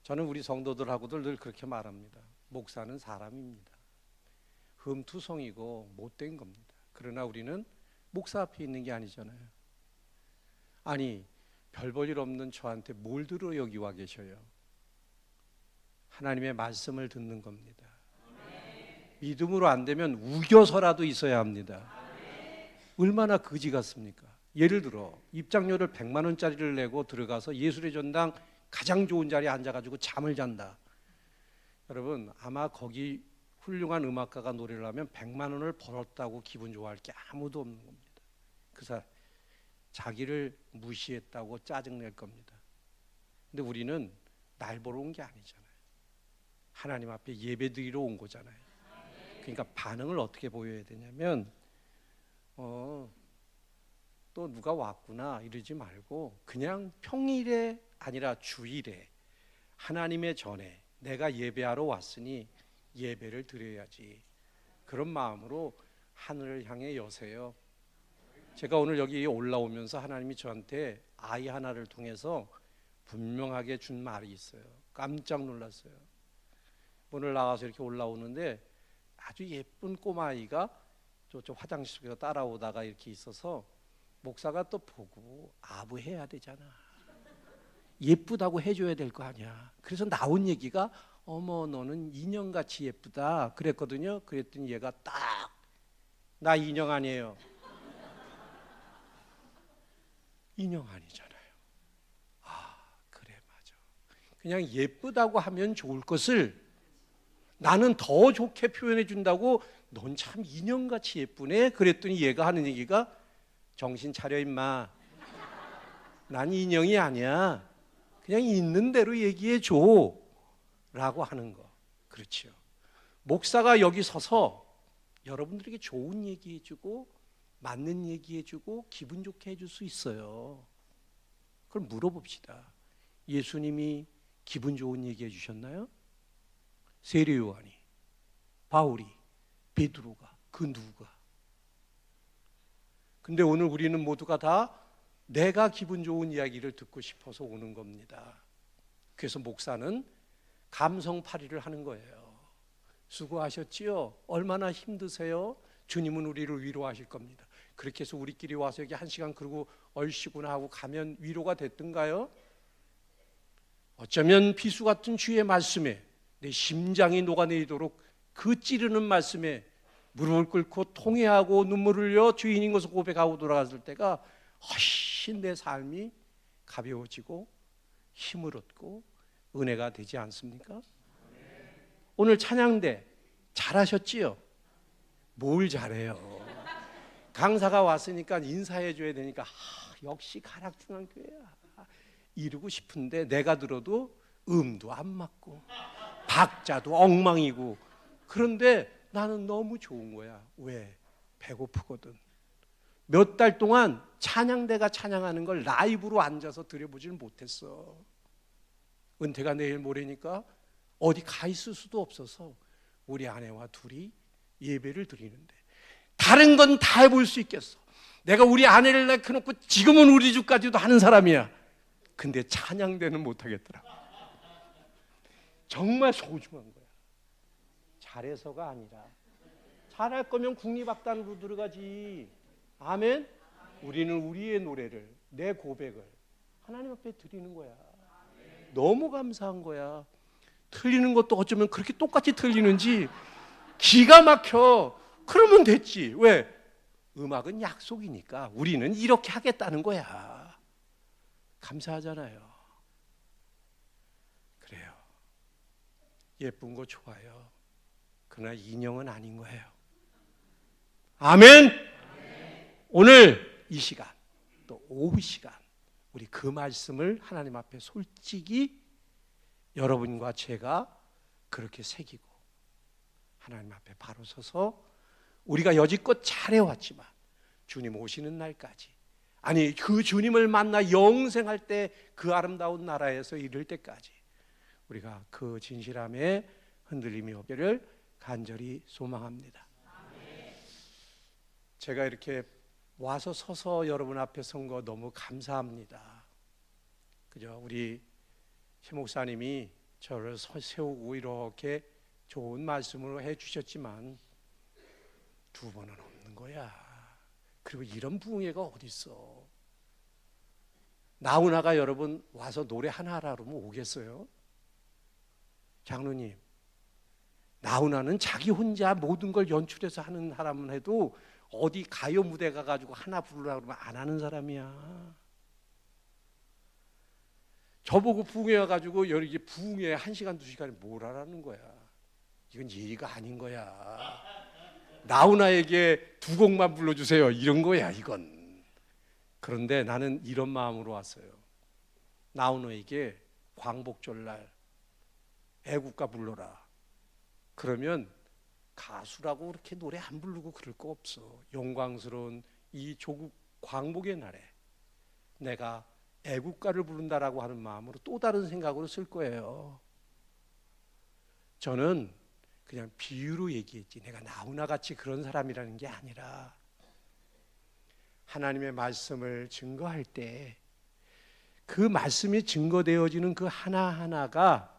저는 우리 성도들하고도 늘 그렇게 말합니다. 목사는 사람입니다. 흠투성이고 못된 겁니다. 그러나 우리는 목사 앞에 있는 게 아니잖아요. 아니, 별 볼 일 없는 저한테 뭘 들어 여기 와 계셔요? 하나님의 말씀을 듣는 겁니다. 믿음으로 안 되면 우겨서라도 있어야 합니다. 얼마나 거지 같습니까? 예를 들어 입장료를 100만 원짜리를 내고 들어가서 예술의 전당 가장 좋은 자리에 앉아가지고 잠을 잔다. 여러분, 아마 거기 훌륭한 음악가가 노래를 하면 100만 원을 벌었다고 기분 좋아할 게 아무도 없는 겁니다. 그 사람 자기를 무시했다고 짜증낼 겁니다. 근데 우리는 날 보러 온 게 아니잖아요. 하나님 앞에 예배드리러 온 거잖아요. 그러니까 반응을 어떻게 보여야 되냐면 또 누가 왔구나 이러지 말고 그냥 평일에 아니라 주일에 하나님의 전에 내가 예배하러 왔으니 예배를 드려야지. 그런 마음으로 하늘을 향해 여세요. 제가 오늘 여기 올라오면서 하나님이 저한테 아이 하나를 통해서 분명하게 준 말이 있어요. 깜짝 놀랐어요. 오늘 나와서 이렇게 올라오는데 아주 예쁜 꼬마아이가 저쪽 화장실 속에서 따라오다가 이렇게 있어서 목사가 또 보고 아부 해야 되잖아. 예쁘다고 해줘야 될 거 아니야. 그래서 나온 얘기가 어머 너는 인형같이 예쁘다 그랬거든요. 그랬더니 얘가 딱 나 인형 아니에요. 인형 아니잖아요. 아 그래 맞아. 그냥 예쁘다고 하면 좋을 것을 나는 더 좋게 표현해 준다고 넌 참 인형같이 예쁘네 그랬더니 얘가 하는 얘기가 정신 차려 임마. 난 인형이 아니야. 그냥 있는 대로 얘기해 줘 라고 하는 거. 그렇죠. 목사가 여기 서서 여러분들에게 좋은 얘기해 주고 맞는 얘기해 주고 기분 좋게 해줄 수 있어요. 그럼 물어봅시다. 예수님이 기분 좋은 얘기해 주셨나요? 세례 요한이, 바울이, 베드로가, 그 누가? 근데 오늘 우리는 모두가 다 내가 기분 좋은 이야기를 듣고 싶어서 오는 겁니다. 그래서 목사는 감성팔이를 하는 거예요. 수고하셨지요? 얼마나 힘드세요? 주님은 우리를 위로하실 겁니다. 그렇게 해서 우리끼리 와서 여기 1시간 그러고 얼씨구나 하고 가면 위로가 됐던가요? 어쩌면 비수 같은 주의 말씀에 내 심장이 녹아내리도록 그 찌르는 말씀에 무릎을 꿇고 통회하고 눈물을 흘려 주인인 것을 고백하고 돌아갔을 때가 훨씬 내 삶이 가벼워지고 힘을 얻고 은혜가 되지 않습니까? 오늘 찬양대 잘하셨지요? 뭘 잘해요? 강사가 왔으니까 인사해 줘야 되니까 역시 가락중앙교회야 이러고 싶은데 내가 들어도 음도 안 맞고 박자도 엉망이고 그런데 나는 너무 좋은 거야. 왜? 배고프거든. 몇 달 동안 찬양대가 찬양하는 걸 라이브로 앉아서 들여보질 못했어. 은퇴가 내일 모레니까 어디 가 있을 수도 없어서 우리 아내와 둘이 예배를 드리는데 다른 건 다 해볼 수 있겠어. 내가 우리 아내를 낳고놓고 지금은 우리 집까지도 하는 사람이야. 근데 찬양대는 못하겠더라. 정말 소중한 거야. 잘해서가 아니라 잘할 거면 국립악단으로 들어가지. 아멘. 우리는 우리의 노래를 내 고백을 하나님 앞에 드리는 거야. 너무 감사한 거야. 틀리는 것도 어쩌면 그렇게 똑같이 틀리는지 기가 막혀. 그러면 됐지. 왜? 음악은 약속이니까 우리는 이렇게 하겠다는 거야. 감사하잖아요. 그래요. 예쁜 거 좋아요. 그러나 인형은 아닌 거예요. 아멘. 오늘 이 시간 또 오후 시간 우리 그 말씀을 하나님 앞에 솔직히 여러분과 제가 그렇게 새기고 하나님 앞에 바로 서서 우리가 여지껏 잘해왔지만 주님 오시는 날까지 아니 그 주님을 만나 영생할 때 그 아름다운 나라에서 이를 때까지 우리가 그 진실함에 흔들림이 없기를 간절히 소망합니다. 제가 이렇게 와서 서서 여러분 앞에 선 거 너무 감사합니다. 그죠? 우리 최 목사님이 저를 세우고 이렇게 좋은 말씀으로 해주셨지만 두 번은 없는 거야. 그리고 이런 부흥회가 어딨어. 나훈아가 여러분 와서 노래 하나 하라 그러면 오겠어요? 장로님, 나훈아는 자기 혼자 모든 걸 연출해서 하는 사람은 해도 어디 가요 무대 가가지고 하나 부르라고 그러면 안 하는 사람이야. 저보고 부흥회 와가지고 여기 부흥회 1시간 2시간에 뭘 하라는 거야. 이건 예의가 아닌 거야. 나훈아에게 두 곡만 불러주세요 이런 거야 이건. 그런데 나는 이런 마음으로 왔어요. 나훈아에게 광복절날 애국가 불러라. 그러면 가수라고 그렇게 노래 안 부르고 그럴 거 없어. 영광스러운 이 조국 광복의 날에 내가 애국가를 부른다라고 하는 마음으로 또 다른 생각으로 쓸 거예요. 저는 그냥 비유로 얘기했지 내가 나훈아 같이 그런 사람이라는 게 아니라 하나님의 말씀을 증거할 때 그 말씀이 증거되어지는 그 하나하나가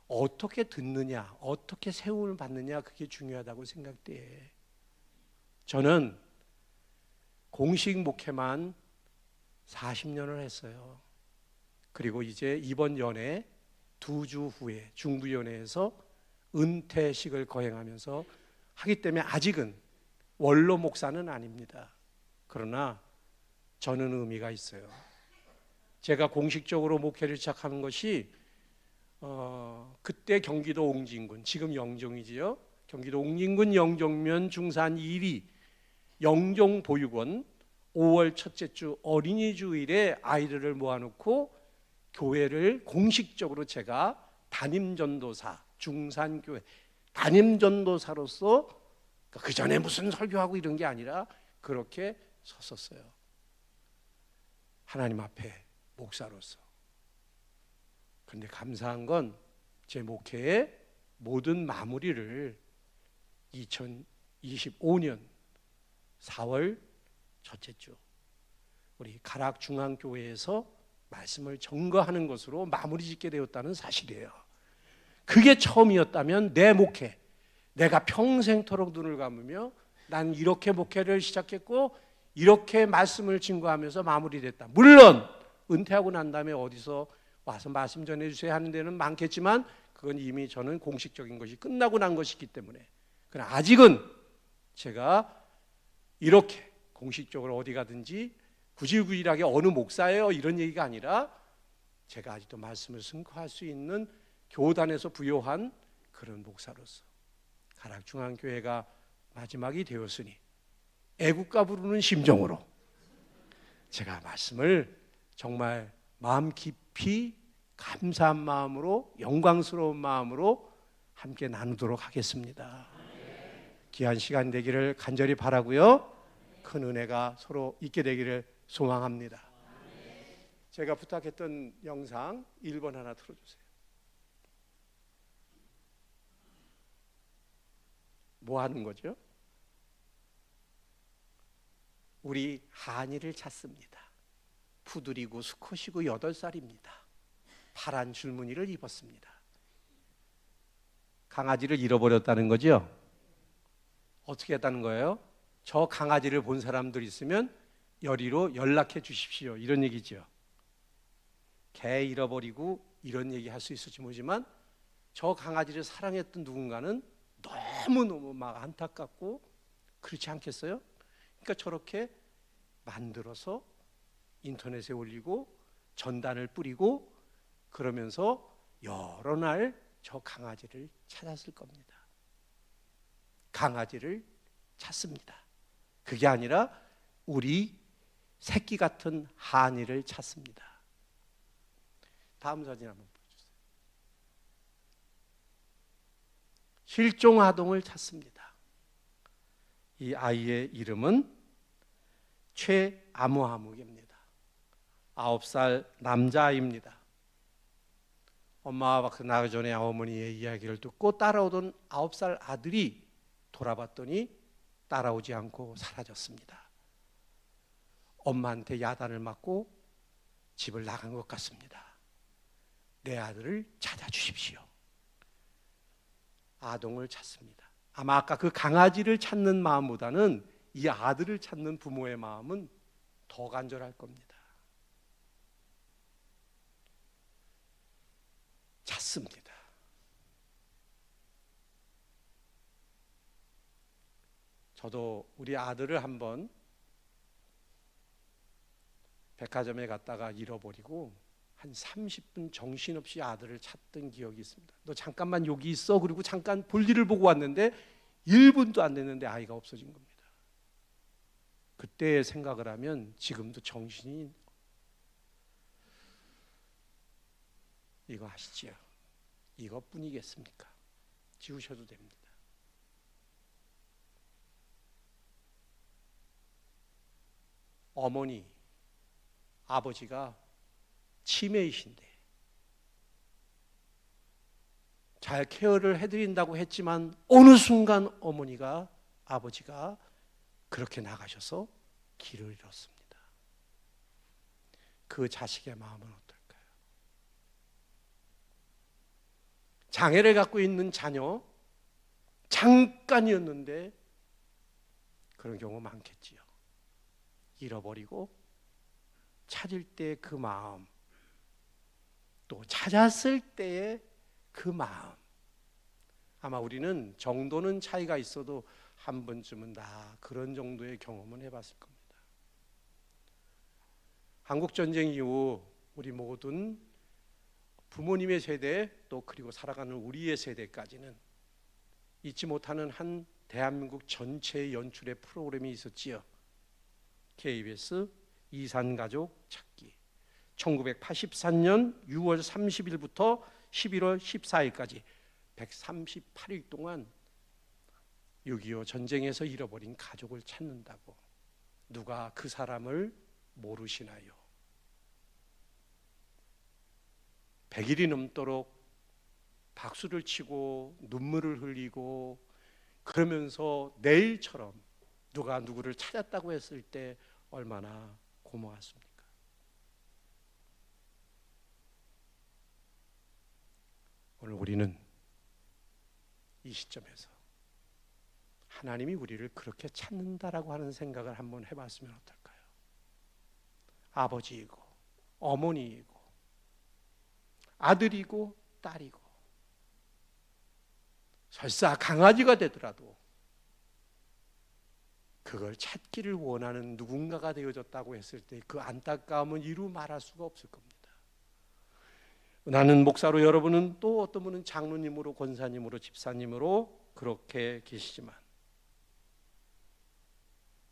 어떻게 듣느냐, 어떻게 세움을 받느냐 그게 중요하다고 생각돼. 저는 공식 목회만 40년을 했어요. 그리고 이제 이번 연에 2주 후에 중부연회에서 은퇴식을 거행하면서 하기 때문에 아직은 원로 목사는 아닙니다. 그러나 저는 의미가 있어요. 제가 공식적으로 목회를 시작하는 것이 그때 경기도 옹진군, 지금 영종이지요. 경기도 옹진군 영종면 중산 1위 영종보육원 5월 첫째 주 어린이 주일에 아이들을 모아놓고 교회를 공식적으로 제가 담임전도사, 중산교회 담임전도사로서 그 전에 무슨 설교하고 이런 게 아니라 그렇게 섰었어요. 하나님 앞에 목사로서. 그런데 감사한 건 제 목회의 모든 마무리를 2025년 4월 첫째 주 우리 가락중앙교회에서 말씀을 전거하는 것으로 마무리 짓게 되었다는 사실이에요. 그게 처음이었다면 내 목회, 내가 평생토록 눈을 감으며 난 이렇게 목회를 시작했고 이렇게 말씀을 증거하면서 마무리됐다. 물론 은퇴하고 난 다음에 어디서 와서 말씀 전해주세요 하는 데는 많겠지만 그건 이미 저는 공식적인 것이 끝나고 난 것이기 때문에. 그러나 아직은 제가 이렇게 공식적으로 어디 가든지 구질구질하게 어느 목사예요 이런 얘기가 아니라 제가 아직도 말씀을 승거할 수 있는 교단에서 부여한 그런 목사로서 가락중앙교회가 마지막이 되었으니 애국가 부르는 심정으로 제가 말씀을 정말 마음 깊이 감사한 마음으로 영광스러운 마음으로 함께 나누도록 하겠습니다. 귀한 시간 되기를 간절히 바라고요. 큰 은혜가 서로 있게 되기를 소망합니다. 제가 부탁했던 영상 1번 하나 틀어주세요. 뭐 하는 거죠? 우리 한이를 찾습니다. 푸들이고 수컷이고 8살입니다. 파란 줄무늬를 입었습니다. 강아지를 잃어버렸다는 거죠? 어떻게 했다는 거예요? 저 강아지를 본 사람들 있으면 여리로 연락해 주십시오 이런 얘기죠. 개 잃어버리고 이런 얘기 할 수 있을지 모르지만 저 강아지를 사랑했던 누군가는 너무너무 막 안타깝고 그렇지 않겠어요? 그러니까 저렇게 만들어서 인터넷에 올리고 전단을 뿌리고 그러면서 여러 날 저 강아지를 찾았을 겁니다. 강아지를 찾습니다. 그게 아니라 우리 새끼 같은 한이를 찾습니다. 다음 사진 한번 보여주세요. 실종 아동을 찾습니다. 이 아이의 이름은 최아무아무입니다. 9살 남자아이입니다. 엄마와 나기 전에 어머니의 이야기를 듣고 따라오던 9살 아들이 돌아봤더니 따라오지 않고 사라졌습니다. 엄마한테 야단을 맞고 집을 나간 것 같습니다. 내 아들을 찾아주십시오. 아동을 찾습니다. 아마 아까 그 강아지를 찾는 마음보다는 이 아들을 찾는 부모의 마음은 더 간절할 겁니다. 찾습니다. 저도 우리 아들을 한번 백화점에 갔다가 잃어버리고 한 30분 정신없이 아들을 찾던 기억이 있습니다. 너 잠깐만 여기 있어. 그리고 잠깐 볼일을 보고 왔는데 1분도 안 됐는데 아이가 없어진 겁니다. 그때 생각을 하면 지금도 정신이, 이거 아시지요? 이것뿐이겠습니까? 지우셔도 됩니다. 어머니, 아버지가 치매이신데 잘 케어를 해드린다고 했지만 어느 순간 어머니가, 아버지가 그렇게 나가셔서 길을 잃었습니다. 그 자식의 마음은 어떨까요? 장애를 갖고 있는 자녀, 잠깐이었는데 그런 경우 많겠지요. 잃어버리고 찾을 때 그 마음, 또 찾았을 때의 그 마음, 아마 우리는 정도는 차이가 있어도 한 번쯤은 다 그런 정도의 경험은 해봤을 겁니다. 한국전쟁 이후 우리 모든 부모님의 세대, 또 그리고 살아가는 우리의 세대까지는 잊지 못하는 한 대한민국 전체의 연출의 프로그램이 있었지요. KBS 이산가족 찾기, 1983년 6월 30일부터 11월 14일까지 138일 동안 6.25 전쟁에서 잃어버린 가족을 찾는다고. 누가 그 사람을 모르시나요? 100일이 넘도록 박수를 치고 눈물을 흘리고 그러면서 내일처럼 누가 누구를 찾았다고 했을 때 얼마나 고마웠습니까? 오늘 우리는 이 시점에서 하나님이 우리를 그렇게 찾는다라고 하는 생각을 한번 해봤으면 어떨까요? 아버지이고 어머니이고 아들이고 딸이고 설사 강아지가 되더라도 그걸 찾기를 원하는 누군가가 되어졌다고 했을 때 그 안타까움은 이루 말할 수가 없을 겁니다. 나는 목사로, 여러분은 또 어떤 분은 장로님으로, 권사님으로, 집사님으로 그렇게 계시지만,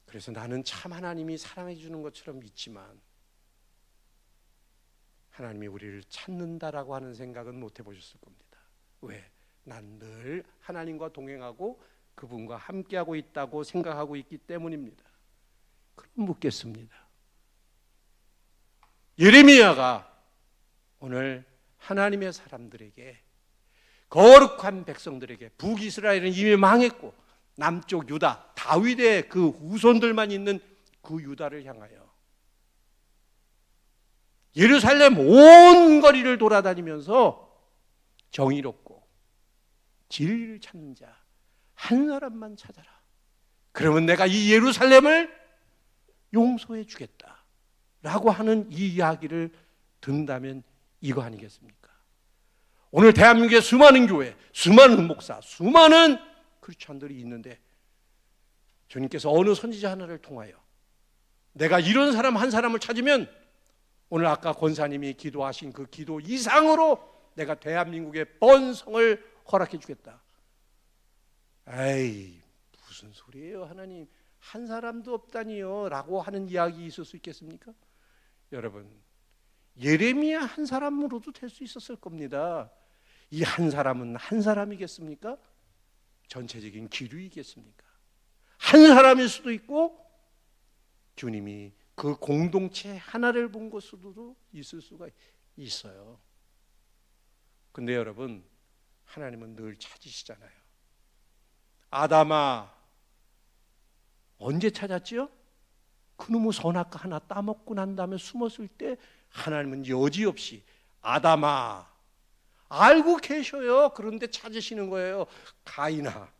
그래서 나는 참 하나님이 사랑해 주는 것처럼 믿지만 하나님이 우리를 찾는다라고 하는 생각은 못 해보셨을 겁니다. 왜? 난 늘 하나님과 동행하고 그분과 함께하고 있다고 생각하고 있기 때문입니다. 그럼 묻겠습니다. 예레미야가 오늘 하나님의 사람들에게, 거룩한 백성들에게, 북이스라엘은 이미 망했고 남쪽 유다, 다윗의 그 후손들만 있는 그 유다를 향하여 예루살렘 온 거리를 돌아다니면서 정의롭고 진리를 찾는 자 한 사람만 찾아라. 그러면 내가 이 예루살렘을 용서해 주겠다 라고 하는 이 이야기를 듣는다면 이거 아니겠습니까? 오늘 대한민국의 수많은 교회, 수많은 목사, 수많은 크리스찬들이 있는데 주님께서 어느 선지자 하나를 통하여 내가 이런 사람 한 사람을 찾으면 오늘 아까 권사님이 기도하신 그 기도 이상으로 내가 대한민국의 번성을 허락해 주겠다. 에이, 무슨 소리예요? 하나님, 한 사람도 없다니요 라고 하는 이야기 있을 수 있겠습니까? 여러분, 예레미야 한 사람으로도 될 수 있었을 겁니다. 이 한 사람은 한 사람이겠습니까? 전체적인 기류이겠습니까? 한 사람일 수도 있고 주님이 그 공동체 하나를 본 것으로도 있을 수가 있어요. 근데 여러분, 하나님은 늘 찾으시잖아요. 아담아, 언제 찾았지요? 그놈의 선악과 하나 따먹고 난 다음에 숨었을 때 하나님은 여지없이 아담아 알고 계셔요. 그런데 찾으시는 거예요. 가인아,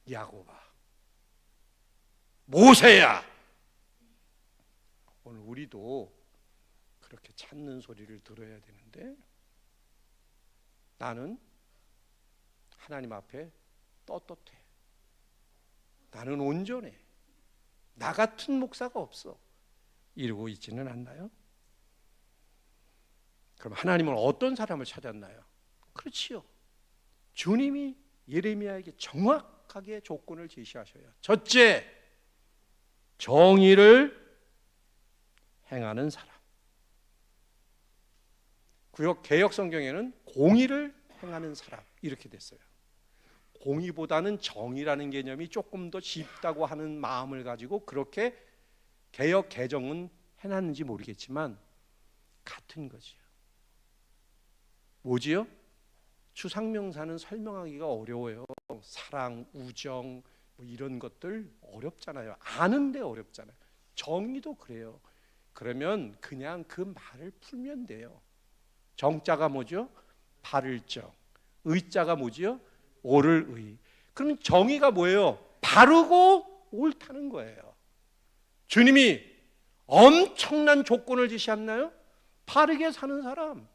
야곱아, 모세야. 오늘 우리도 그렇게 찾는 소리를 들어야 되는데, 나는 하나님 앞에 떳떳해. 나는 온전해. 나 같은 목사가 없어. 이러고 있지는 않나요? 그럼 하나님은 어떤 사람을 찾았나요? 그렇지요. 주님이 예레미야에게 정확하게 조건을 제시하셔요. 첫째, 정의를 행하는 사람. 구약 개역 성경에는 공의를 행하는 사람 이렇게 됐어요. 공의보다는 정의라는 개념이 조금 더 쉽다고 하는 마음을 가지고 그렇게 개역 개정은 해놨는지 모르겠지만 같은 거지요. 뭐지요? 추상명사는 설명하기가 어려워요. 사랑, 우정 뭐 이런 것들 어렵잖아요. 아는데 어렵잖아요. 정의도 그래요. 그러면 그냥 그 말을 풀면 돼요. 정자가 뭐죠? 바를 정. 의자가 뭐지요? 옳을 의. 그럼 정의가 뭐예요? 바르고 옳다는 거예요. 주님이 엄청난 조건을 제시했나요? 바르게 사는 사람,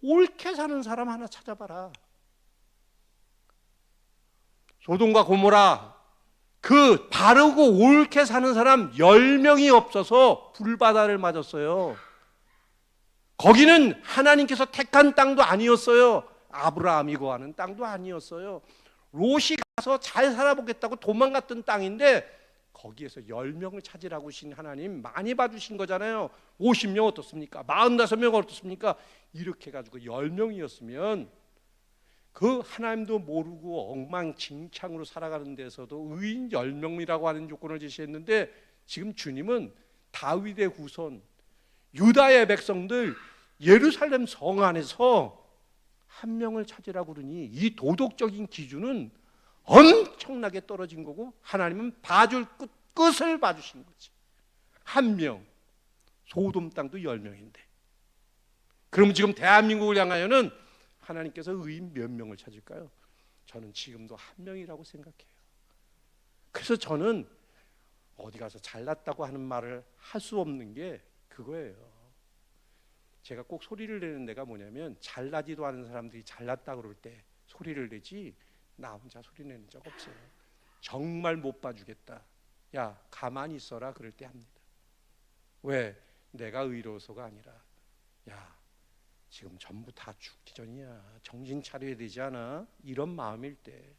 옳게 사는 사람 하나 찾아봐라. 소돔과 고모라 그 바르고 옳게 사는 사람 10명이 없어서 불바다를 맞았어요. 거기는 하나님께서 택한 땅도 아니었어요. 아브라함이 거하는 땅도 아니었어요. 롯이 가서 잘 살아보겠다고 도망갔던 땅인데 거기에서 10명을 찾으라고 하신 하나님 많이 봐주신 거잖아요. 50명 어떻습니까? 45명 어떻습니까? 이렇게 해가지고 10명이었으면 그 하나님도 모르고 엉망진창으로 살아가는 데서도 의인 10명이라고 하는 조건을 제시했는데 지금 주님은 다윗의 후손 유다의 백성들 예루살렘 성 안에서 한 명을 찾으라고 그러니 이 도덕적인 기준은 엄청나게 떨어진 거고 하나님은 봐줄 끝을 봐주신 거지. 한 명. 소돔 땅도 10명인데 그러면 지금 대한민국을 향하여는 하나님께서 의인 몇 명을 찾을까요? 저는 지금도 한 명이라고 생각해요. 그래서 저는 어디 가서 잘났다고 하는 말을 할 수 없는 게 그거예요. 제가 꼭 소리를 내는 데가 뭐냐면 잘나지도 않은 사람들이 잘났다 그럴 때 소리를 내지 나 혼자 소리 내는 적 없어요. 정말 못 봐주겠다. 야 가만히 있어라 그럴 때 합니다. 왜? 내가 의로워서가 아니라 야 지금 전부 다 죽기 전이야. 정신 차려야 되지 않아? 이런 마음일 때.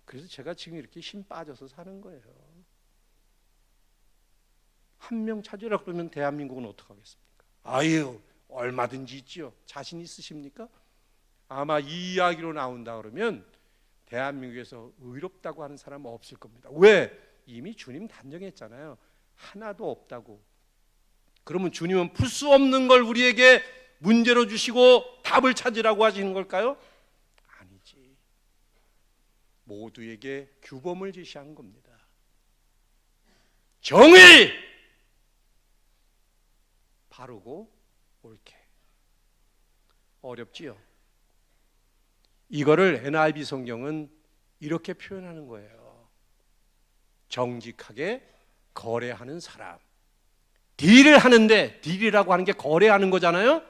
그래서 제가 지금 이렇게 힘 빠져서 사는 거예요. 한 명 찾으라 그러면 대한민국은 어떡하겠습니까? 아유 얼마든지 있지요. 자신 있으십니까? 아마 이 이야기로 나온다 그러면 대한민국에서 의롭다고 하는 사람은 없을 겁니다. 왜? 이미 주님 단정했잖아요. 하나도 없다고. 그러면 주님은 풀 수 없는 걸 우리에게 문제로 주시고 답을 찾으라고 하시는 걸까요? 아니지. 모두에게 규범을 제시한 겁니다. 정의! 바르고 옳게. 어렵지요? 이거를 NIV 성경은 이렇게 표현하는 거예요. 정직하게 거래하는 사람. 딜을 하는데 딜이라고 하는 게 거래하는 거잖아요.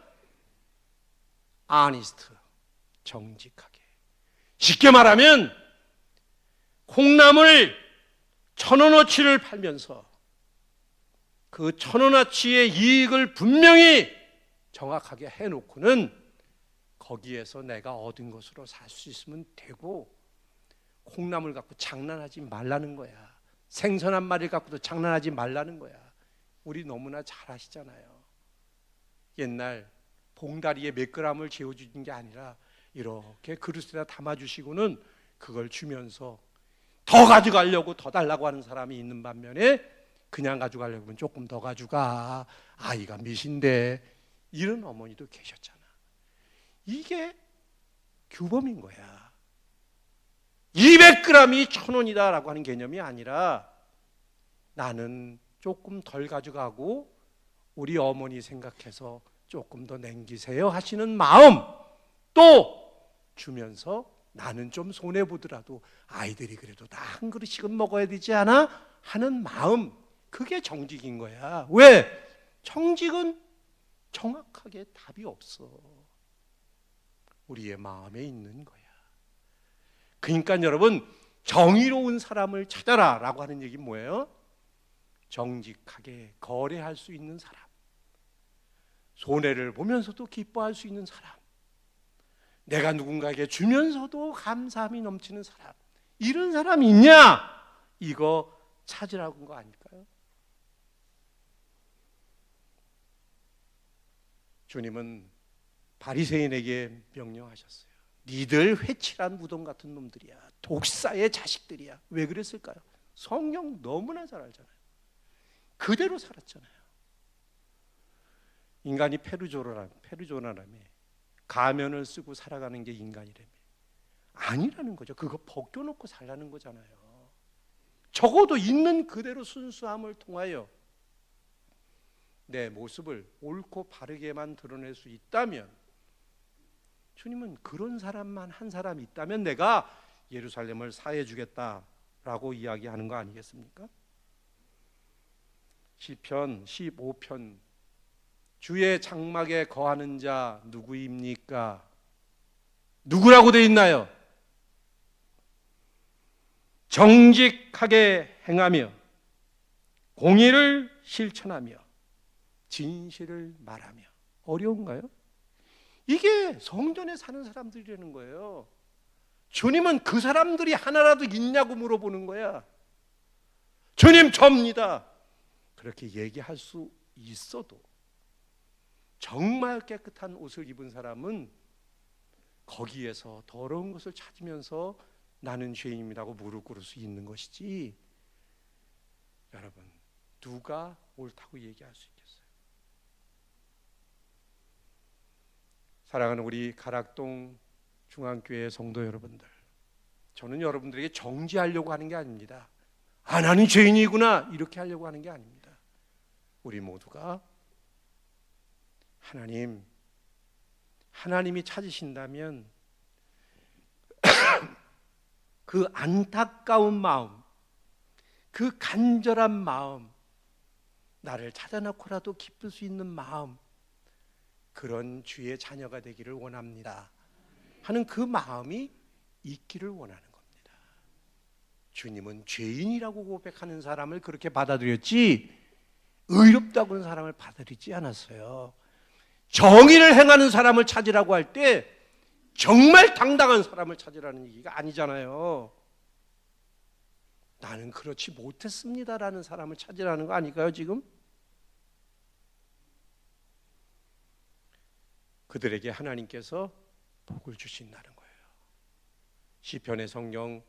honest, 정직하게. 쉽게 말하면 콩나물 1,000원어치를 팔면서 그 1,000원어치의 이익을 분명히 정확하게 해놓고는 거기에서 내가 얻은 것으로 살 수 있으면 되고 콩나물 갖고 장난하지 말라는 거야. 생선 한 마리 갖고도 장난하지 말라는 거야. 우리 너무나 잘 아시잖아요. 옛날 봉다리에 몇 그램을 재워주는 게 아니라 이렇게 그릇에다 담아주시고는 그걸 주면서 더 가져가려고 더 달라고 하는 사람이 있는 반면에 그냥 가져가려고 하면 조금 더 가져가. 아이가 몇인데 이런 어머니도 계셨잖아. 이게 규범인 거야. 200g이 1,000원이다라고 하는 개념이 아니라 나는 조금 덜 가져가고 우리 어머니 생각해서 조금 더 남기세요 하시는 마음, 또 주면서 나는 좀 손해보더라도 아이들이 그래도 다 한 그릇씩은 먹어야 되지 않아? 하는 마음, 그게 정직인 거야. 왜? 정직은 정확하게 답이 없어. 우리의 마음에 있는 거야. 그러니까 여러분, 정의로운 사람을 찾아라 라고 하는 얘기는 뭐예요? 정직하게 거래할 수 있는 사람, 손해를 보면서도 기뻐할 수 있는 사람, 내가 누군가에게 주면서도 감사함이 넘치는 사람, 이런 사람이 있냐? 이거 찾으라고 한 거 아닐까요? 주님은 바리새인에게 명령하셨어요. 니들 회칠한 무덤 같은 놈들이야, 독사의 자식들이야. 왜 그랬을까요? 성경 너무나 잘 알잖아요. 그대로 살았잖아요. 인간이 페루조나라며 가면을 쓰고 살아가는 게 인간이라며. 아니라는 거죠. 그거 벗겨놓고 살라는 거잖아요. 적어도 있는 그대로 순수함을 통하여 내 모습을 옳고 바르게만 드러낼 수 있다면, 주님은 그런 사람만 한 사람이 있다면 내가 예루살렘을 사해 주겠다라고 이야기하는 거 아니겠습니까? 시편 15편, 주의 장막에 거하는 자 누구입니까? 누구라고 되어 있나요? 정직하게 행하며 공의를 실천하며 진실을 말하며. 어려운가요? 이게 성전에 사는 사람들이라는 거예요. 주님은 그 사람들이 하나라도 있냐고 물어보는 거야. 주님 접니다. 그렇게 얘기할 수 있어도 정말 깨끗한 옷을 입은 사람은 거기에서 더러운 것을 찾으면서 나는 죄인이라고 무릎 꿇을 수 있는 것이지, 여러분, 누가 옳다고 얘기할 수 있겠어요? 사랑하는 우리 가락동 중앙교회 성도 여러분들, 저는 여러분들에게 정지하려고 하는 게 아닙니다. 아, 나는 죄인이구나 이렇게 하려고 하는 게 아닙니다. 우리 모두가 하나님이 찾으신다면 그 안타까운 마음, 그 간절한 마음, 나를 찾아놓고라도 기쁠 수 있는 마음, 그런 주의 자녀가 되기를 원합니다 하는 그 마음이 있기를 원하는 겁니다. 주님은 죄인이라고 고백하는 사람을 그렇게 받아들였지, 의롭다고 하는 사람을 받아들이지 않았어요. 정의를 행하는 사람을 찾으라고 할 때 정말 당당한 사람을 찾으라는 얘기가 아니잖아요. 나는 그렇지 못했습니다라는 사람을 찾으라는 거 아닐까요 지금? 그들에게 하나님께서 복을 주신다는 거예요. 시편의 성경,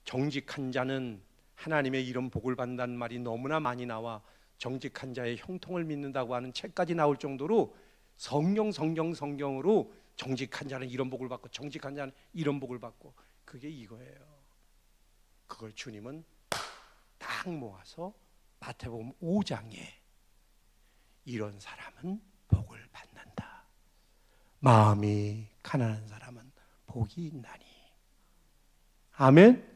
정직한 자는 하나님의 이런 복을 받는다는 말이 너무나 많이 나와 정직한 자의 형통을 믿는다고 하는 책까지 나올 정도로 성경으로 정직한 자는 이런 복을 받고 정직한 자는 이런 복을 받고, 그게 이거예요. 그걸 주님은 딱 모아서 마태복음 5장에 이런 사람은 복을 받는다, 마음이 가난한 사람은 복이 있나니. 아멘.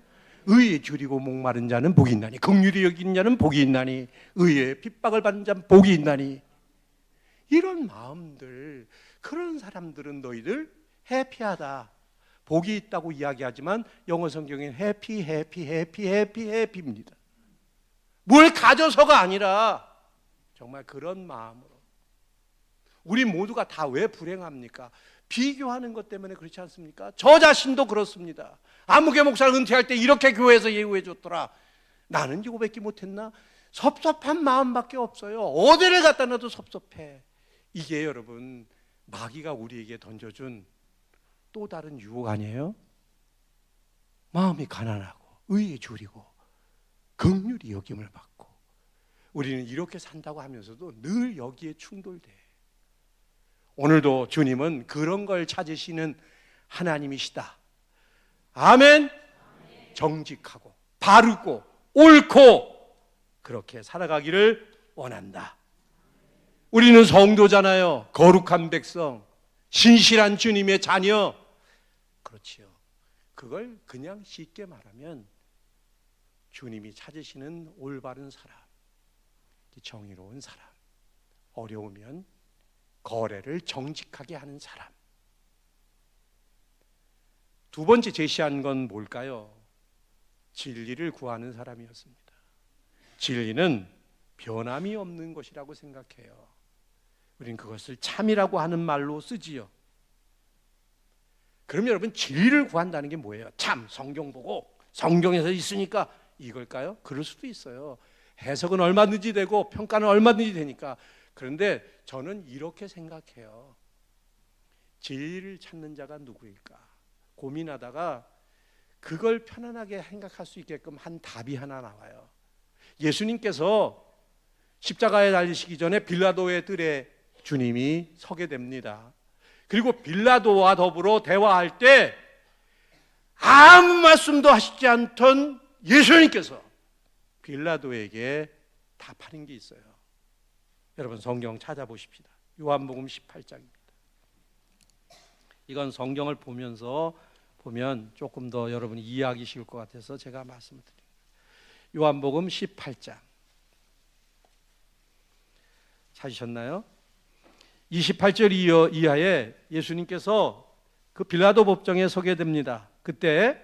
의에 줄이고 목마른 자는 복이 있나니, 긍휼히 여기는 자는 복이 있나니, 의에 핍박을 받는 자는 복이 있나니. 이런 마음들, 그런 사람들은 너희들 해피하다, 복이 있다고 이야기하지만 영어 성경엔 해피입니다. 뭘 가져서가 아니라 정말 그런 마음으로. 우리 모두가 다 왜 불행합니까? 비교하는 것 때문에 그렇지 않습니까? 저 자신도 그렇습니다. 아무개 목사를 은퇴할 때 이렇게 교회에서 예우해 줬더라, 나는 이거밖에 못했나? 섭섭한 마음밖에 없어요. 어디를 갖다 놔도 섭섭해. 이게 여러분 마귀가 우리에게 던져준 또 다른 유혹 아니에요? 마음이 가난하고 의에 줄이고 긍휼히 여김을 받고, 우리는 이렇게 산다고 하면서도 늘 여기에 충돌돼. 오늘도 주님은 그런 걸 찾으시는 하나님이시다. 아멘. 정직하고 바르고 옳고 그렇게 살아가기를 원한다. 우리는 성도잖아요. 거룩한 백성, 신실한 주님의 자녀. 그렇지요. 그걸 그냥 쉽게 말하면 주님이 찾으시는 올바른 사람, 정의로운 사람, 어려우면 거래를 정직하게 하는 사람. 두 번째 제시한 건 뭘까요? 진리를 구하는 사람이었습니다. 진리는 변함이 없는 것이라고 생각해요. 우린 그것을 참이라고 하는 말로 쓰지요. 그럼 여러분, 진리를 구한다는 게 뭐예요? 참, 성경 보고 성경에서 있으니까 이걸까요? 그럴 수도 있어요. 해석은 얼마든지 되고 평가는 얼마든지 되니까. 그런데 저는 이렇게 생각해요. 진리를 찾는 자가 누구일까? 고민하다가 그걸 편안하게 생각할 수 있게끔 한 답이 하나 나와요. 예수님께서 십자가에 달리시기 전에 빌라도의 뜰에 주님이 서게 됩니다. 그리고 빌라도와 더불어 대화할 때 아무 말씀도 하시지 않던 예수님께서 빌라도에게 답하는 게 있어요. 여러분, 성경 찾아보십시다. 요한복음 18장입니다. 이건 성경을 보면서 보면 조금 더 여러분이 이해하기 쉬울 것 같아서 제가 말씀을 드립니다. 요한복음 18장 찾으셨나요? 28절 이하에 예수님께서 그 빌라도 법정에 서게 됩니다. 그때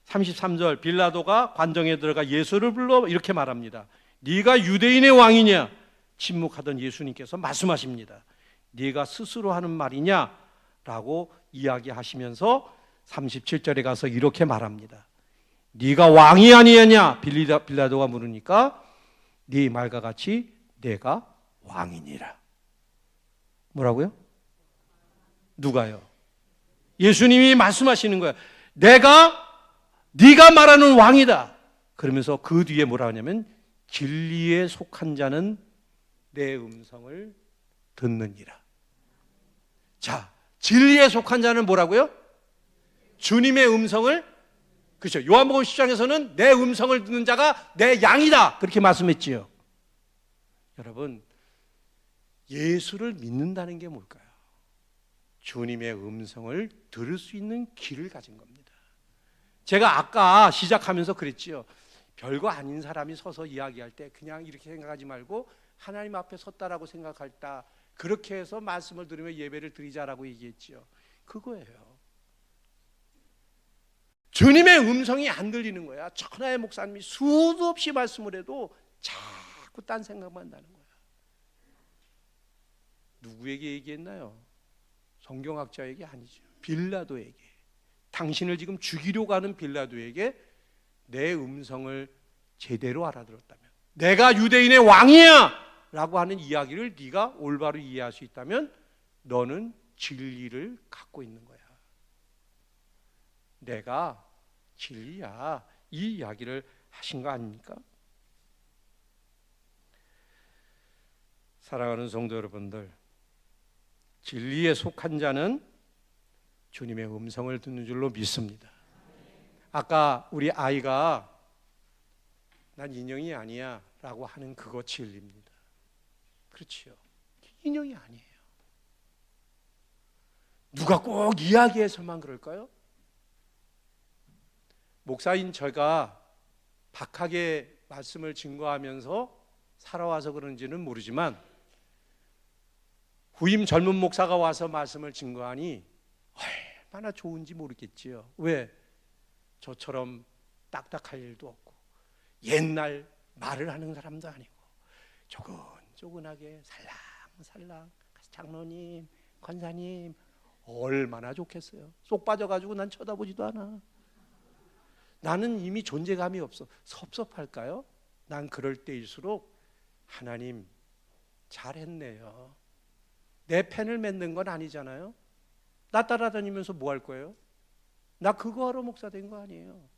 33절, 빌라도가 관정에 들어가 예수를 불러 이렇게 말합니다. 네가 유대인의 왕이냐? 침묵하던 예수님께서 말씀하십니다. 네가 스스로 하는 말이냐? 라고 이야기하시면서 37절에 가서 이렇게 말합니다. 네가 왕이 아니냐? 빌라도가 물으니까 네 말과 같이 내가 왕이니라. 뭐라고요? 누가요? 예수님이 말씀하시는 거예요. 네가 말하는 왕이다. 그러면서 그 뒤에 뭐라 하냐면 진리에 속한 자는 내 음성을 듣느니라. 자, 진리에 속한 자는 뭐라고요? 주님의 음성을, 그렇죠. 요한복음 10장에서는 내 음성을 듣는 자가 내 양이다. 그렇게 말씀했지요. 여러분, 예수를 믿는다는 게 뭘까요? 주님의 음성을 들을 수 있는 귀를 가진 겁니다. 제가 아까 시작하면서 그랬지요. 별거 아닌 사람이 서서 이야기할 때 그냥 이렇게 생각하지 말고 하나님 앞에 섰다라고 생각할다. 그렇게 해서 말씀을 들으며 예배를 드리자라고 얘기했지요. 그거예요. 주님의 음성이 안 들리는 거야. 천하의 목사님이 수도 없이 말씀을 해도 자꾸 딴 생각만 나는 거야. 누구에게 얘기했나요? 성경학자에게 아니죠. 빌라도에게. 당신을 지금 죽이려고 하는 빌라도에게 내 음성을 제대로 알아들었다면, 내가 유대인의 왕이야 라고 하는 이야기를 네가 올바로 이해할 수 있다면 너는 진리를 갖고 있는 거야. 내가 진리야, 이 이야기를 하신 거 아닙니까? 사랑하는 성도 여러분들, 진리에 속한 자는 주님의 음성을 듣는 줄로 믿습니다. 아까 우리 아이가 난 인형이 아니야 라고 하는 그거 진리입니다. 그렇지요. 인형이 아니에요. 누가 꼭 이야기해서만 그럴까요? 목사인 제가 박하게 말씀을 증거하면서 살아와서 그런지는 모르지만 후임 젊은 목사가 와서 말씀을 증거하니 얼마나 좋은지 모르겠지요. 왜? 저처럼 딱딱할 일도 없고 옛날 말을 하는 사람도 아니고 조근조근하게 살랑살랑 장로님, 권사님 얼마나 좋겠어요. 쏙 빠져가지고 난 쳐다보지도 않아. 나는 이미 존재감이 없어. 섭섭할까요? 난 그럴 때일수록 하나님 잘했네요. 내 펜을 맺는 건 아니잖아요. 나 따라다니면서 뭐 할 거예요? 나 그거 하러 목사 된 거 아니에요.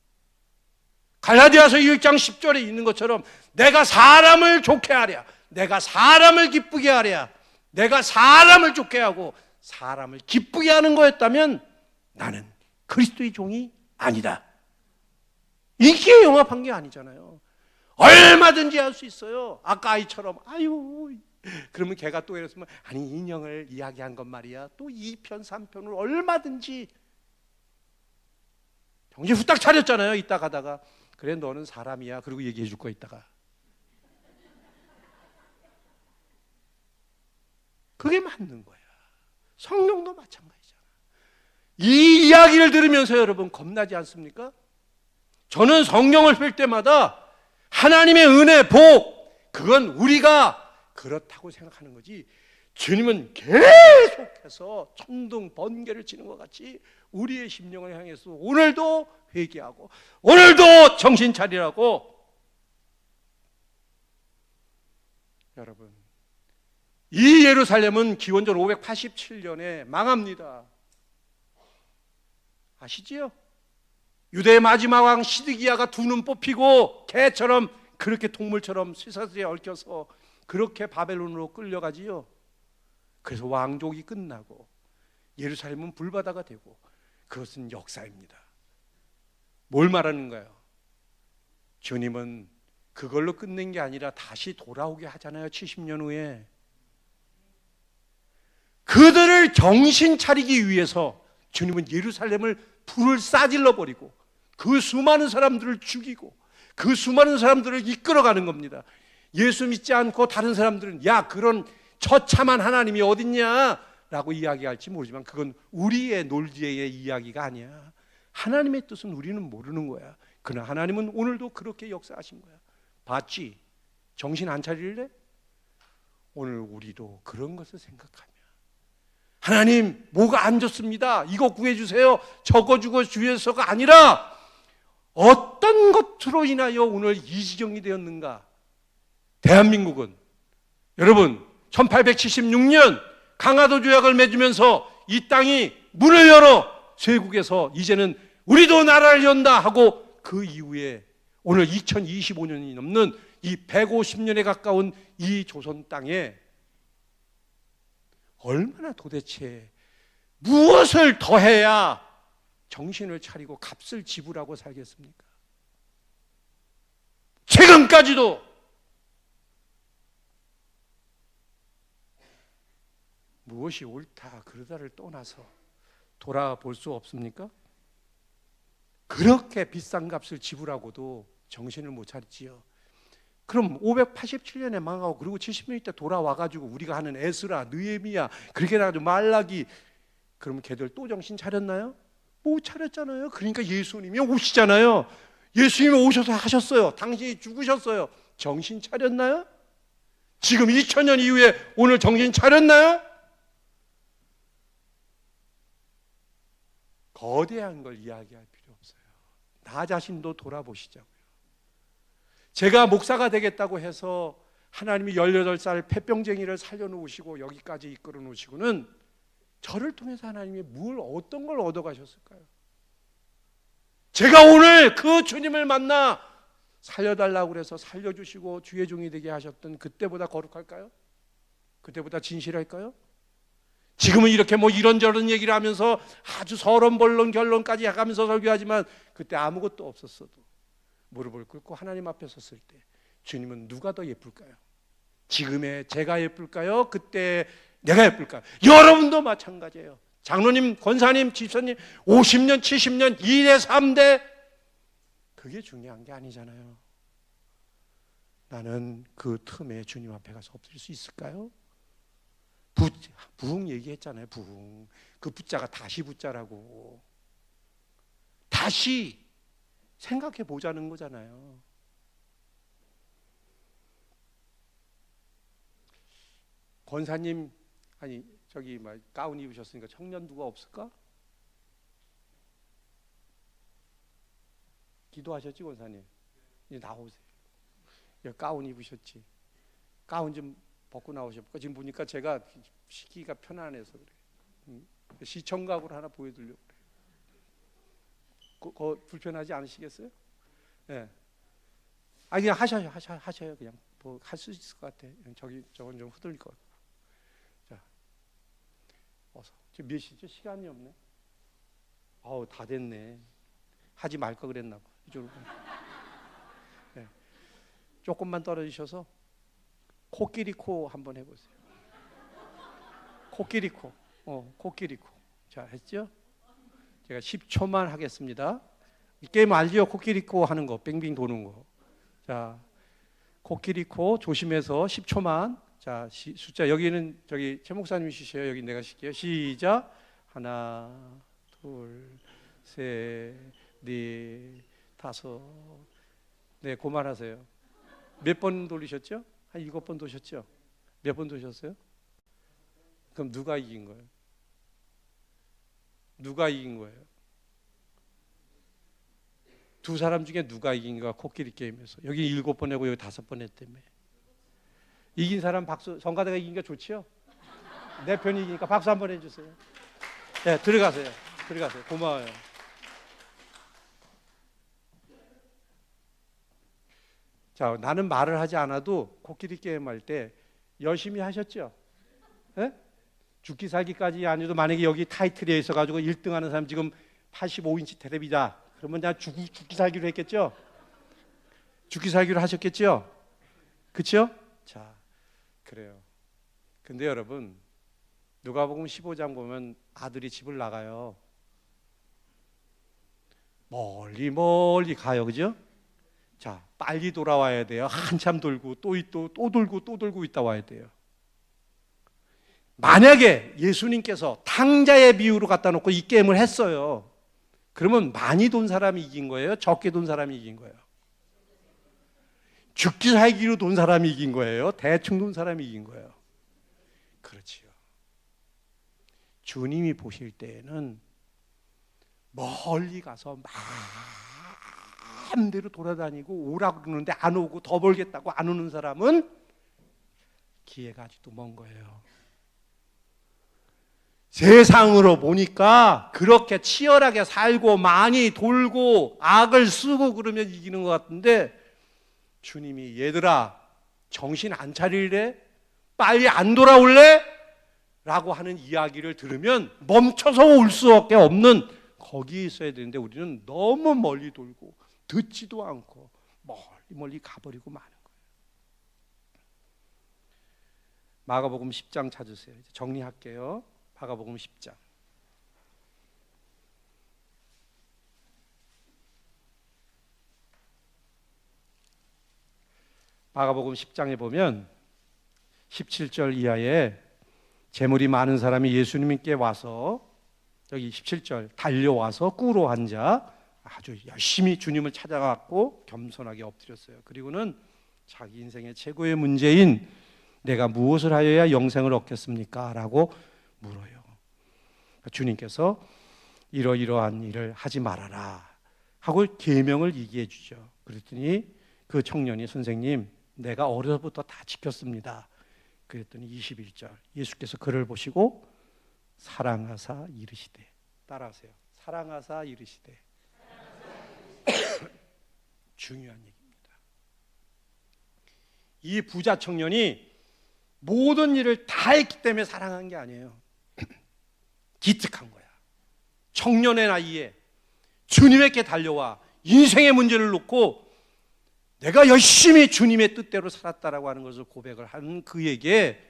갈라디아서 1장 10절에 있는 것처럼 내가 사람을 좋게 하랴, 내가 사람을 기쁘게 하랴, 내가 사람을 좋게 하고 사람을 기쁘게 하는 거였다면 나는 그리스도의 종이 아니다. 인기에 영합한 게 아니잖아요. 얼마든지 할 수 있어요. 아까 아이처럼 아유 그러면 걔가 또 이랬으면 아니 인형을 이야기한 것 말이야. 또 2편 3편을 얼마든지 정신 후딱 차렸잖아요. 이따 가다가 그래 너는 사람이야. 그리고 얘기해 줄 거 있다가 그게 맞는 거야. 성령도 마찬가지잖아. 이 이야기를 들으면서 여러분 겁나지 않습니까? 저는 성경을 펼 때마다 하나님의 은혜, 복, 그건 우리가 그렇다고 생각하는 거지. 주님은 계속해서 천둥 번개를 치는 것 같이 우리의 심령을 향해서 오늘도 회개하고 오늘도 정신 차리라고. 여러분, 이 예루살렘은 기원전 587년에 망합니다. 아시지요? 유대의 마지막 왕 시드기야가 두 눈 뽑히고 개처럼 그렇게 동물처럼 쇠사슬에 얽혀서 그렇게 바벨론으로 끌려가지요. 그래서 왕족이 끝나고 예루살렘은 불바다가 되고, 그것은 역사입니다. 뭘 말하는가요? 주님은 그걸로 끝낸 게 아니라 다시 돌아오게 하잖아요. 70년 후에. 그들을 정신 차리기 위해서 주님은 예루살렘을 불을 싸질러 버리고 그 수많은 사람들을 죽이고 그 수많은 사람들을 이끌어가는 겁니다. 예수 믿지 않고 다른 사람들은 야 그런 처참한 하나님이 어딨냐 라고 이야기할지 모르지만 그건 우리의 논리의 이야기가 아니야. 하나님의 뜻은 우리는 모르는 거야. 그러나 하나님은 오늘도 그렇게 역사하신 거야. 봤지? 정신 안 차릴래? 오늘 우리도 그런 것을 생각하며 하나님 뭐가 안 좋습니다. 이거 구해주세요. 저거 주셔서가 아니라 어떤 것으로 인하여 오늘 이 지경이 되었는가. 대한민국은 여러분 1876년 강화도 조약을 맺으면서 이 땅이 문을 열어 쇄국에서 이제는 우리도 나라를 연다 하고 그 이후에 오늘 2025년이 넘는 이 150년에 가까운 이 조선 땅에 얼마나 도대체 무엇을 더해야 정신을 차리고 값을 지불하고 살겠습니까? 지금까지도 무엇이 옳다 그르다를 떠나서 돌아볼 수 없습니까? 그렇게 비싼 값을 지불하고도 정신을 못 차리지요. 그럼 587년에 망하고 그리고 70년 있다 돌아와가지고 우리가 하는 에스라, 느헤미야 그렇게 나가지고 말라기, 그러면 걔들 또 정신 차렸나요? 못 차렸잖아요. 그러니까 예수님이 오시잖아요. 예수님이 오셔서 하셨어요. 당신이 죽으셨어요. 정신 차렸나요? 지금 2000년 이후에 오늘 정신 차렸나요? 거대한 걸 이야기할 필요 없어요. 나 자신도 돌아보시자고요. 제가 목사가 되겠다고 해서 하나님이 18살 폐병쟁이를 살려놓으시고 여기까지 이끌어 놓으시고는 저를 통해서 하나님이 어떤 걸 얻어가셨을까요? 제가 오늘 그 주님을 만나 살려달라고 그래서 살려주시고 주의 종이 되게 하셨던 그때보다 거룩할까요? 그때보다 진실할까요? 지금은 이렇게 이런저런 얘기를 하면서 아주 서론본론 결론까지 해가면서 설교하지만 그때 아무것도 없었어도 무릎을 꿇고 하나님 앞에 섰을 때 주님은 누가 더 예쁠까요? 지금의 제가 예쁠까요? 그때 내가 예쁠까요? 여러분도 마찬가지예요. 장로님, 권사님, 집사님 50년, 70년, 2대, 3대 그게 중요한 게 아니잖아요. 나는 그 틈에 주님 앞에 가서 엎드릴 수 있을까요? 부흥 얘기했잖아요. 부흥. 그 부자가 다시 부자라고. 다시 생각해 보자는 거잖아요. 권사님, 아니 저기 가운 입으셨으니까 청년 누가 없을까? 기도하셨지 권사님? 이제 나오세요. 가운 입으셨지? 가운 좀 벗고 나오셔볼까? 지금 보니까 제가 시기가 편안해서 그래. 시청각으로 하나 보여드리려고 그래. 그거 불편하지 않으시겠어요? 예. 아 그냥 하셔요. 그냥 뭐 할 수 있을 것 같아. 저건 좀 흐들릴 것 같아. 자, 어서. 지금 몇 시죠? 시간이 없네. 아우 다 됐네. 하지 말 거 그랬나 봐. 이쪽으로. 예. 조금만 떨어지셔서 코끼리 코 한번 해보세요. 코끼리 코. 코끼리 코. 자, 했죠? 제가 10초만 하겠습니다. 이 게임 알죠? 코끼리 코 하는 거, 빙빙 도는 거. 자, 코끼리 코 조심해서 10초만. 자, 숫자 여기는 저기 최 목사님이 쉬세요. 여기 내가 쉴게요. 시작. 하나, 둘, 셋, 넷, 다섯. 네, 그만하세요. 몇 번 돌리셨죠? 한 7번 도셨죠? 몇 번 도셨어요? 그럼 누가 이긴 거예요? 누가 이긴 거예요? 두 사람 중에 누가 이긴 거야? 코끼리 게임에서. 여기 7번 하고 여기 5번 했다며. 이긴 사람 박수. 성가대가 이긴 게 좋지요? 내 편이 이기니까 박수 한번 해주세요. 네, 들어가세요. 들어가세요. 고마워요. 자, 나는 말을 하지 않아도 코끼리 게임 할 때 열심히 하셨죠? 네? 죽기 살기까지 아니어도 만약에 여기 타이틀에 있어가지고 1등 하는 사람 지금 85인치 텔레비다. 그러면 내가 죽기 살기로 했겠죠? 죽기 살기로 하셨겠죠? 그렇죠? 자, 그래요. 근데 여러분, 누가복음 15장 보면 아들이 집을 나가요. 멀리 멀리 가요. 그죠? 자, 빨리 돌아와야 돼요. 한참 돌고 또 돌고 또 돌고 있다 와야 돼요. 만약에 예수님께서 탕자의 비유로 갖다 놓고 이 게임을 했어요. 그러면 많이 돈 사람이 이긴 거예요? 적게 돈 사람이 이긴 거예요? 죽기 살기로 돈 사람이 이긴 거예요? 대충 돈 사람이 이긴 거예요? 그렇지요. 주님이 보실 때에는 멀리 가서 마음대로 돌아다니고 오라고 그러는데 안 오고 더 벌겠다고 안 오는 사람은 기회가 아직도 먼 거예요. 세상으로 보니까 그렇게 치열하게 살고 많이 돌고 악을 쓰고 그러면 이기는 것 같은데 주님이 얘들아 정신 안 차릴래? 빨리 안 돌아올래? 라고 하는 이야기를 들으면 멈춰서 올 수밖에 없는 거기에 있어야 되는데 우리는 너무 멀리 돌고 듣지도 않고 멀리 가버리고 마는 거예요. 마가복음 10장 찾으세요. 이제 정리할게요. 마가복음 10장. 마가복음 10장에 보면 17절 이하에 재물이 많은 사람이 예수님께 와서 여기 17절 달려와서 꿇어 앉아 아주 열심히 주님을 찾아갔고 겸손하게 엎드렸어요. 그리고는 자기 인생의 최고의 문제인 내가 무엇을 하여야 영생을 얻겠습니까? 라고 물어요. 주님께서 이러이러한 일을 하지 말아라 하고 계명을 얘기해 주죠. 그랬더니 그 청년이 선생님 내가 어려서부터 다 지켰습니다. 그랬더니 21절 예수께서 그를 보시고 사랑하사 이르시되 따라하세요. 사랑하사 이르시되 중요한 얘기입니다. 이 부자 청년이 모든 일을 다 했기 때문에 사랑한 게 아니에요. 기특한 거야. 청년의 나이에 주님에게 달려와 인생의 문제를 놓고 내가 열심히 주님의 뜻대로 살았다라고 하는 것을 고백을 한 그에게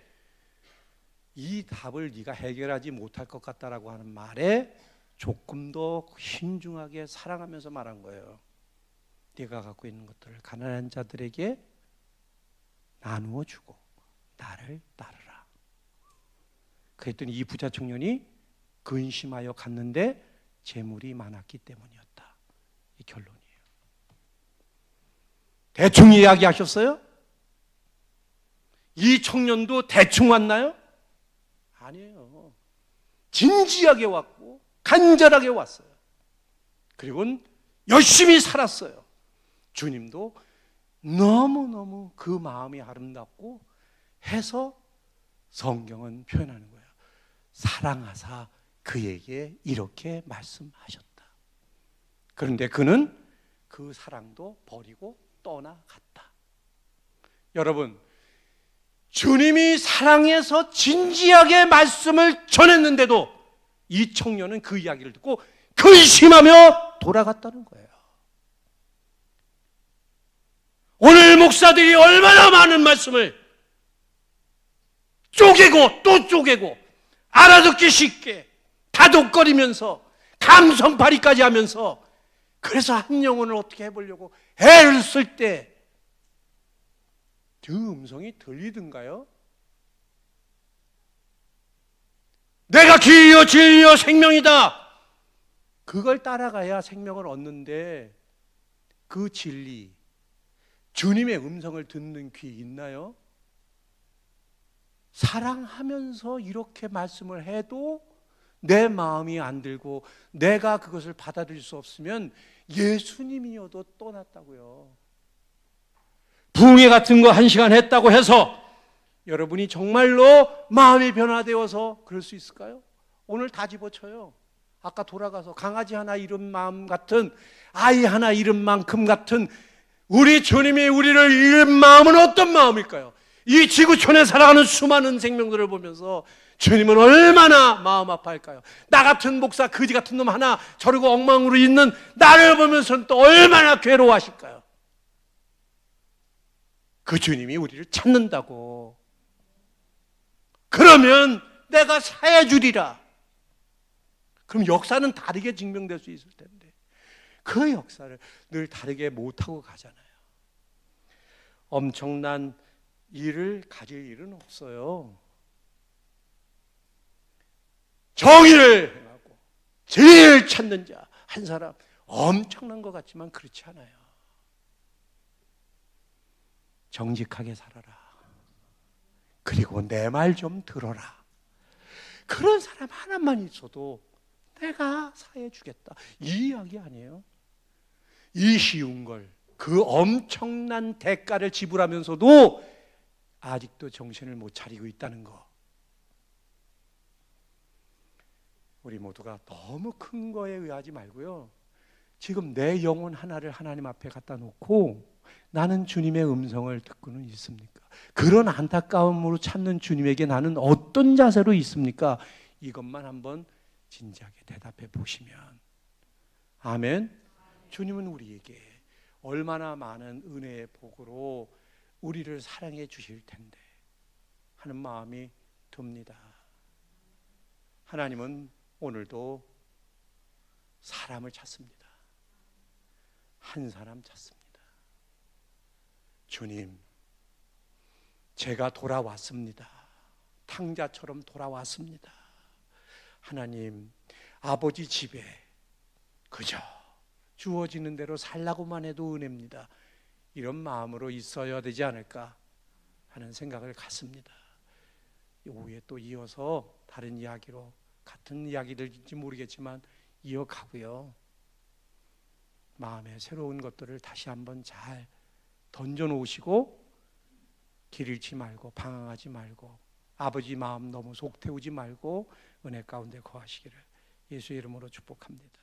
이 답을 네가 해결하지 못할 것 같다라고 하는 말에 조금 더 신중하게 사랑하면서 말한 거예요. 네가 갖고 있는 것들을 가난한 자들에게 나누어 주고 나를 따르라. 그랬더니 이 부자 청년이 근심하여 갔는데 재물이 많았기 때문이었다. 이 결론이에요. 대충 이야기하셨어요? 이 청년도 대충 왔나요? 아니에요. 진지하게 왔고 간절하게 왔어요. 그리고는 열심히 살았어요. 주님도 너무너무 그 마음이 아름답고 해서 성경은 표현하는 거예요. 사랑하사 그에게 이렇게 말씀하셨다. 그런데 그는 그 사랑도 버리고 떠나갔다. 여러분, 주님이 사랑해서 진지하게 말씀을 전했는데도 이 청년은 그 이야기를 듣고 근심하며 돌아갔다는 거예요. 오늘 목사들이 얼마나 많은 말씀을 쪼개고 또 쪼개고 알아듣기 쉽게 다독거리면서 감성팔이까지 하면서, 그래서 한 영혼을 어떻게 해보려고 애를 쓸 때 그 음성이 들리던가요? 내가 길이요 진리요 생명이다. 그걸 따라가야 생명을 얻는데, 그 진리, 주님의 음성을 듣는 귀 있나요? 사랑하면서 이렇게 말씀을 해도 내 마음이 안 들고 내가 그것을 받아들일 수 없으면 예수님이어도 떠났다고요. 부흥회 같은 거 1시간 했다고 해서 여러분이 정말로 마음이 변화되어서 그럴 수 있을까요? 오늘 다 집어쳐요. 아까 돌아가서 강아지 하나 잃은 마음 같은, 아이 하나 잃은 만큼 같은 우리 주님이 우리를 잃은 마음은 어떤 마음일까요? 이 지구촌에 살아가는 수많은 생명들을 보면서 주님은 얼마나 마음 아파할까요? 나 같은 목사 거지 같은 놈 하나 저러고 엉망으로 있는 나를 보면서는 또 얼마나 괴로워하실까요? 그 주님이 우리를 찾는다고. 그러면 내가 사해 주리라. 그럼 역사는 다르게 증명될 수 있을 텐데 그 역사를 늘 다르게 못하고 가잖아요. 엄청난 일을 가질 일은 없어요. 정의를 행하고 진리를 찾는 자 한 사람, 엄청난 것 같지만 그렇지 않아요. 정직하게 살아라. 그리고 내 말 좀 들어라. 그런 사람 하나만 있어도 내가 사해 주겠다, 이 이야기 아니에요? 이 쉬운 걸, 그 엄청난 대가를 지불하면서도 아직도 정신을 못 차리고 있다는 거. 우리 모두가 너무 큰 거에 의하지 말고요, 지금 내 영혼 하나를 하나님 앞에 갖다 놓고 나는 주님의 음성을 듣고는 있습니까? 그런 안타까움으로 찾는 주님에게 나는 어떤 자세로 있습니까? 이것만 한번 진지하게 대답해 보시면, 아멘. 주님은 우리에게 얼마나 많은 은혜의 복으로 우리를 사랑해 주실 텐데 하는 마음이 듭니다. 하나님은 오늘도 사람을 찾습니다. 한 사람 찾습니다. 주님, 제가 돌아왔습니다. 탕자처럼 돌아왔습니다. 하나님, 아버지 집에 그저 주어지는 대로 살라고만 해도 은혜입니다. 이런 마음으로 있어야 되지 않을까 하는 생각을 갖습니다. 오후에 또 이어서 다른 이야기로, 같은 이야기들인지 모르겠지만 이어가고요, 마음에 새로운 것들을 다시 한번 잘 던져놓으시고 길 잃지 말고 방황하지 말고 아버지 마음 너무 속 태우지 말고 은혜 가운데 거하시기를 예수의 이름으로 축복합니다.